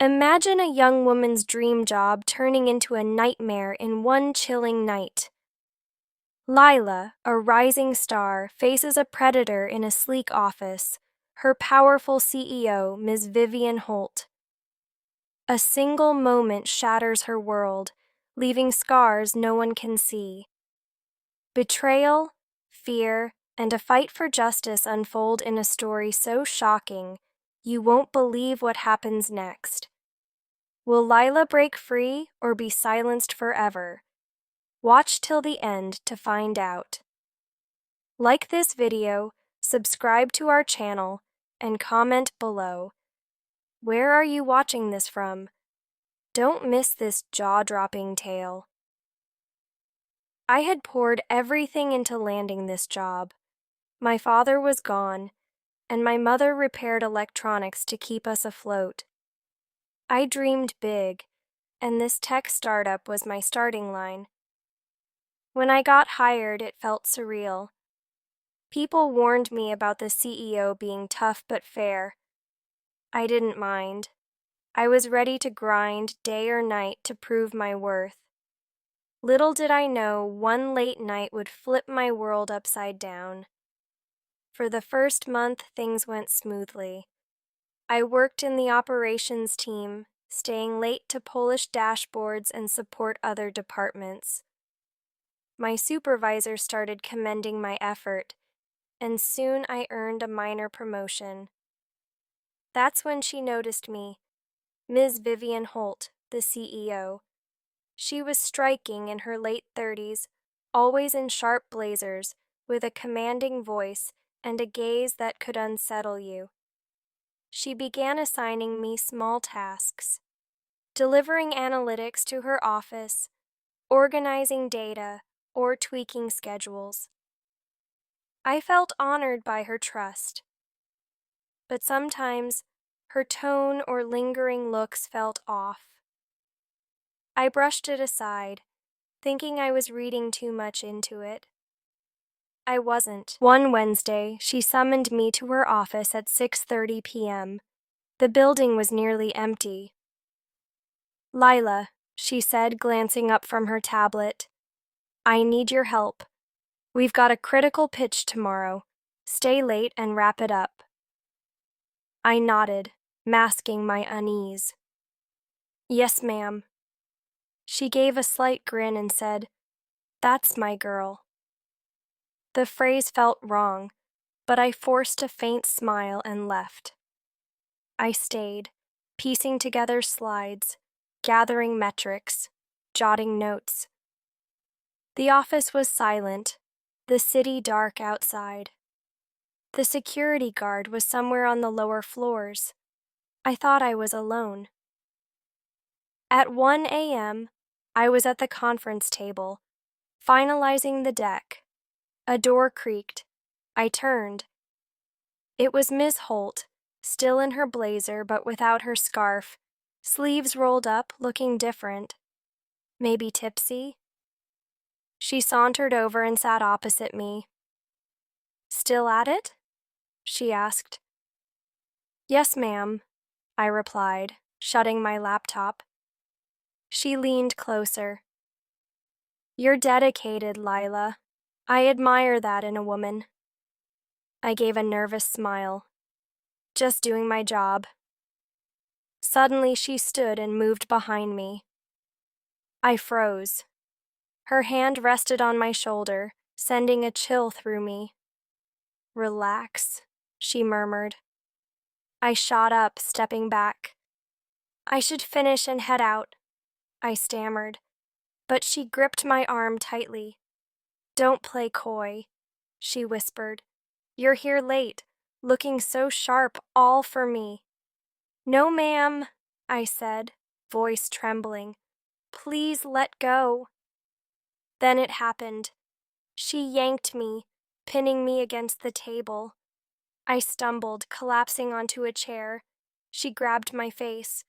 Imagine a young woman's dream job turning into a nightmare in one chilling night. Lila, a rising star, faces a predator in a sleek office, her powerful CEO, Ms. Vivian Holt. A single moment shatters her world, leaving scars no one can see. Betrayal, fear, and a fight for justice unfold in a story so shocking, you won't believe what happens next. Will Lila break free or be silenced forever? Watch till the end to find out. Like this video, subscribe to our channel, and comment below. Where are you watching this from? Don't miss this jaw-dropping tale. I had poured everything into landing this job. My father was gone, and my mother repaired electronics to keep us afloat. I dreamed big, and this tech startup was my starting line. When I got hired, it felt surreal. People warned me about the CEO being tough but fair. I didn't mind. I was ready to grind day or night to prove my worth. Little did I know one late night would flip my world upside down. For the first month, things went smoothly. I worked in the operations team, staying late to polish dashboards and support other departments. My supervisor started commending my effort, and soon I earned a minor promotion. That's when she noticed me, Ms. Vivian Holt, the CEO. She was striking in her late 30s, always in sharp blazers, with a commanding voice and a gaze that could unsettle you. She began assigning me small tasks, delivering analytics to her office, organizing data, or tweaking schedules. I felt honored by her trust, but sometimes her tone or lingering looks felt off. I brushed it aside, thinking I was reading too much into it. I wasn't. One Wednesday, she summoned me to her office at 6:30 p.m. The building was nearly empty. "Lila," she said, glancing up from her tablet, "I need your help. We've got a critical pitch tomorrow. Stay late and wrap it up." I nodded, masking my unease. "Yes, ma'am." She gave a slight grin and said, "That's my girl." The phrase felt wrong, but I forced a faint smile and left. I stayed, piecing together slides, gathering metrics, jotting notes. The office was silent, the city dark outside. The security guard was somewhere on the lower floors. I thought I was alone. At 1 a.m., I was at the conference table, finalizing the deck. A door creaked. I turned. It was Miss Holt, still in her blazer but without her scarf, sleeves rolled up, looking different. Maybe tipsy? She sauntered over and sat opposite me. "Still at it?" she asked. "Yes, ma'am," I replied, shutting my laptop. She leaned closer. "You're dedicated, Lila. I admire that in a woman." I gave a nervous smile. "Just doing my job." Suddenly she stood and moved behind me. I froze. Her hand rested on my shoulder, sending a chill through me. "Relax," she murmured. I shot up, stepping back. "I should finish and head out," I stammered, but she gripped my arm tightly. "Don't play coy," she whispered. "You're here late, looking so sharp, all for me." "No, ma'am," I said, voice trembling. "Please let go." Then it happened. She yanked me, pinning me against the table. I stumbled, collapsing onto a chair. She grabbed my face.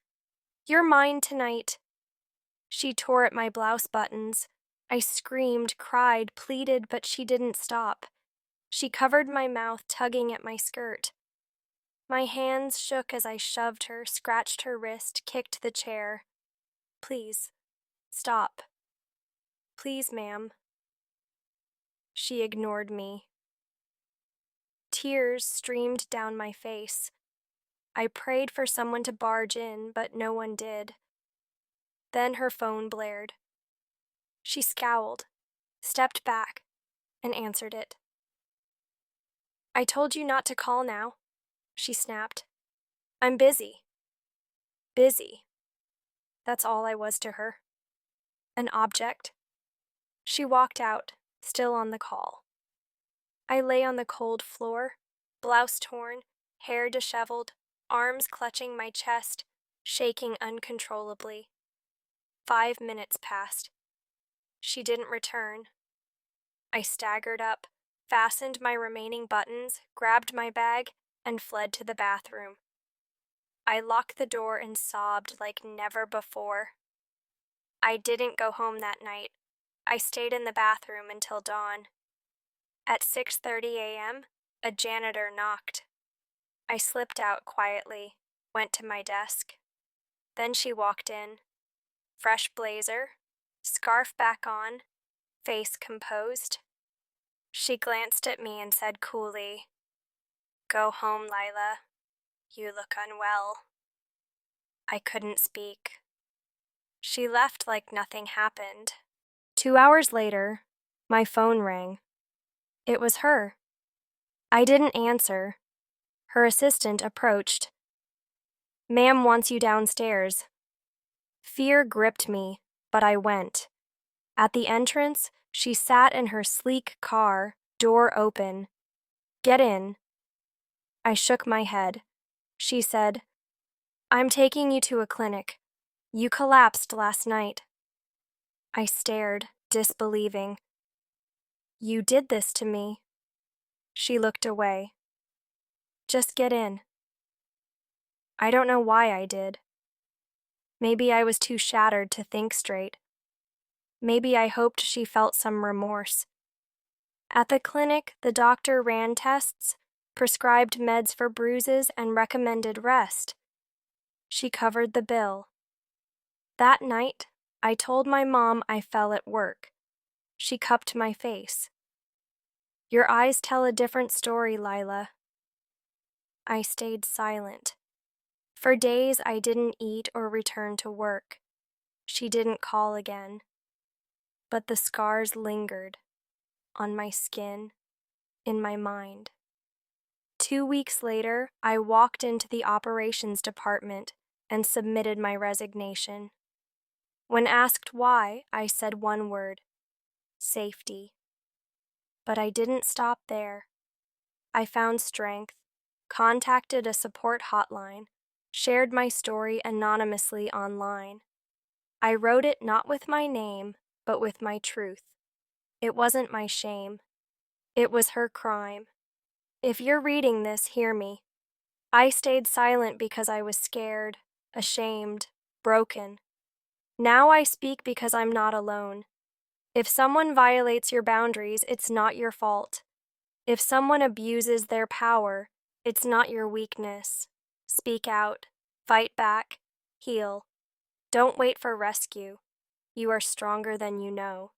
"You're mine tonight." She tore at my blouse buttons. I screamed, cried, pleaded, but she didn't stop. She covered my mouth, tugging at my skirt. My hands shook as I shoved her, scratched her wrist, kicked the chair. Please, stop. Please, ma'am. She ignored me. Tears streamed down my face. I prayed for someone to barge in, but no one did. Then her phone blared. She scowled, stepped back, and answered it. I told you not to call now, she snapped. I'm busy. Busy. That's all I was to her. An object. She walked out, still on the call. I lay on the cold floor, blouse torn, hair disheveled, arms clutching my chest, shaking uncontrollably. 5 minutes passed. She didn't return. I staggered up, fastened my remaining buttons, grabbed my bag, and fled to the bathroom. I locked the door and sobbed like never before. I didn't go home that night. I stayed in the bathroom until dawn. At 6:30 a.m., a janitor knocked. I slipped out quietly, went to my desk. Then she walked in. Fresh blazer, scarf back on, face composed. She glanced at me and said coolly, "Go home, Lila. You look unwell." I couldn't speak. She left like nothing happened. 2 hours later, my phone rang. It was her. I didn't answer. Her assistant approached. "Ma'am wants you downstairs." Fear gripped me, but I went. At the entrance, she sat in her sleek car, door open. "Get in." I shook my head. She said, "I'm taking you to a clinic. You collapsed last night." I stared, disbelieving. "You did this to me." She looked away. "Just get in." I don't know why I did. Maybe I was too shattered to think straight. Maybe I hoped she felt some remorse. At the clinic, the doctor ran tests, prescribed meds for bruises, and recommended rest. She covered the bill. That night, I told my mom I fell at work. She cupped my face. "Your eyes tell a different story, Lila." I stayed silent. For days, I didn't eat or return to work. She didn't call again. But the scars lingered, on my skin, in my mind. 2 weeks later, I walked into the operations department and submitted my resignation. When asked why, I said one word: safety. But I didn't stop there. I found strength, contacted a support hotline, shared my story anonymously online. I wrote it not with my name, but with my truth. It wasn't my shame. It was her crime. If you're reading this, hear me. I stayed silent because I was scared, ashamed, broken. Now I speak because I'm not alone. If someone violates your boundaries, it's not your fault. If someone abuses their power, it's not your weakness. Speak out, fight back, heal. Don't wait for rescue. You are stronger than you know.